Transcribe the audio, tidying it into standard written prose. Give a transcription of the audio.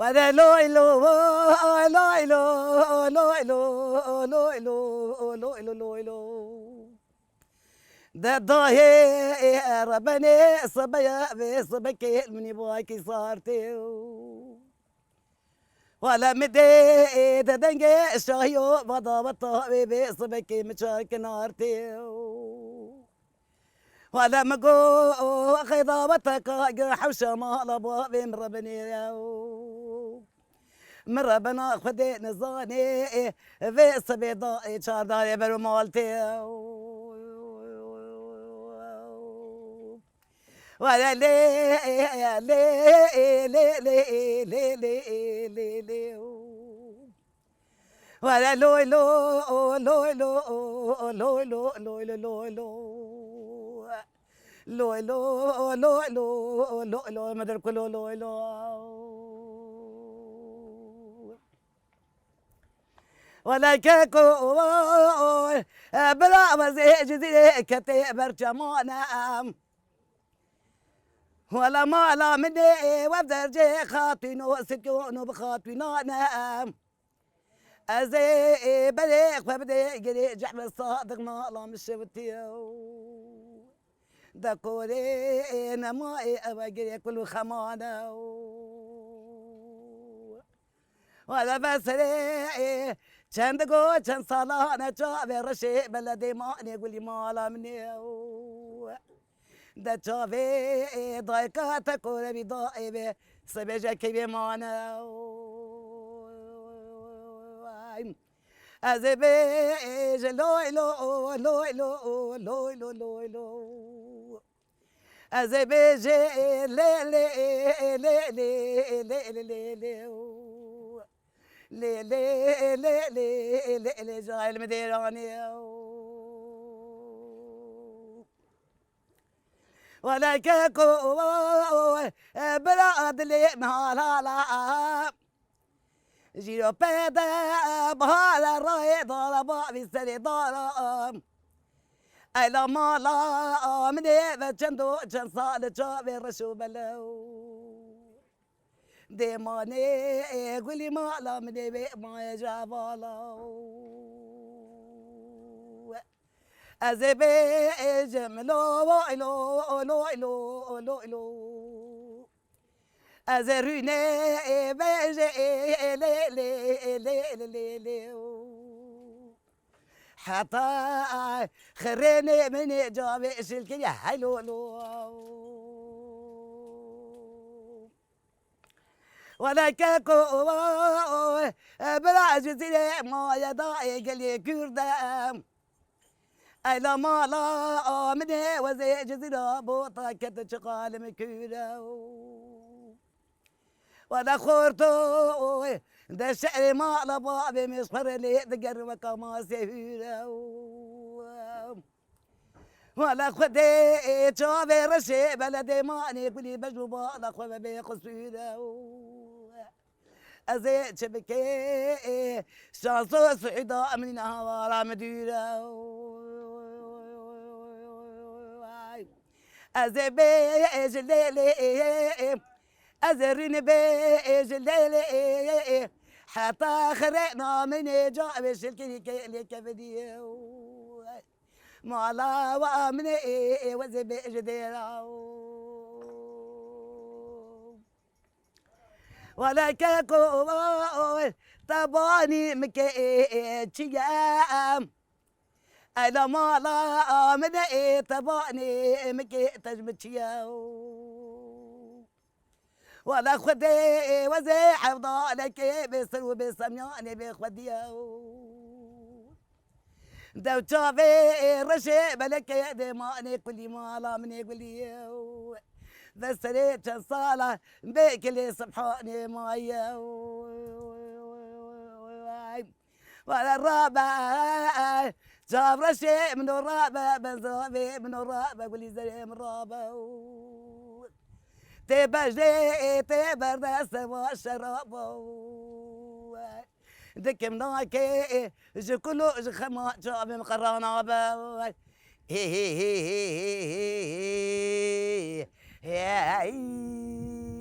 ولا لو لو لو لو لو لو لو لو لو لو لو ده ضاهي ربني صبيا بصبك من باكي صارتي ولا مدي تدنجي شايو بضا بطا بصبك مشاك نارتي ولا مقو خضابتك حوشة ما لبا بمربني مربنا خدي نزاني في صبيضاء شارداري برمالتي ولا لي لي لي لي لي لي لي لي ولا لو لو لو لو لو لو لو لو لو لو لو لو لو لو ما ادري لو لو لو ولا كاكو بلا مزيج زي كتي برشمونا ولا مالا مني وابدر جي خاطينو سكونو بخاطينا نام ازي بديك فبدي قري جحب الصادق مالا مش شفتيو دكوري انا ماي ابقري كل خمانه ولا بسري چندگو چند سالانه چاوه رشي بلدي ماني قولي مالا منيو ده چاوه دايكاتا كوري بدائي بي سبجا كي بمانه از بیج لوی لو لوی لو لوی لو لوی لو از بیج لی لی لی لی لی لی لی لی لی لی لی لی جاهل مديراني ولا كاكو بلاد لي مهالا جيرو بيدا بهالا راي ضربا بسري ضرب الا مالا مني بچندو چن سال چاوي رشو بلو دي ماني قولي مالا مني بي ما جابالا ازبي جملو لو لو لو لو لو ازروني بيجي لي لي لي لي لي حتى خريني من جابي شلكي حلو لو ولا كاكو بلا جزيرة ما يضايق لي كردام الا مالا مني وزي جزيرة بوطا كتشقال مكيرو ولا خورتو ده الشعر ما لبابي مصفر لي تقربك ما سهيرو ولا خدي تشوفي رشي بلدي ماني كلي بجوبا لا خذ بي قصيرو ازيت شبكي شانسو سعيدة من هوارا مديرو ازي بيج الليلي ازرين بيج الليلي حتى خرقنا من جاب شلكي اللي كفديو مالا وامني وزي بيج ديراو ولا كاكو طباني مكي تشيام انا مالا من طباني مكي تجمتشياو ولا خدي وزي حفظالك بسر وبسمياني بخدياو دو تشافي رشي بلك دماني كل مالا من يقوليو بسريت الصالة بيك اللي صبحوني مايا ولا الرابع شاف رشي من الرابع بنزوبي من الرابع قولي زي من الرابع تبجي تبرد سوا الشراب دك مناكي جكلو جخما جابي مقرانا با هي هي هي هي هي هي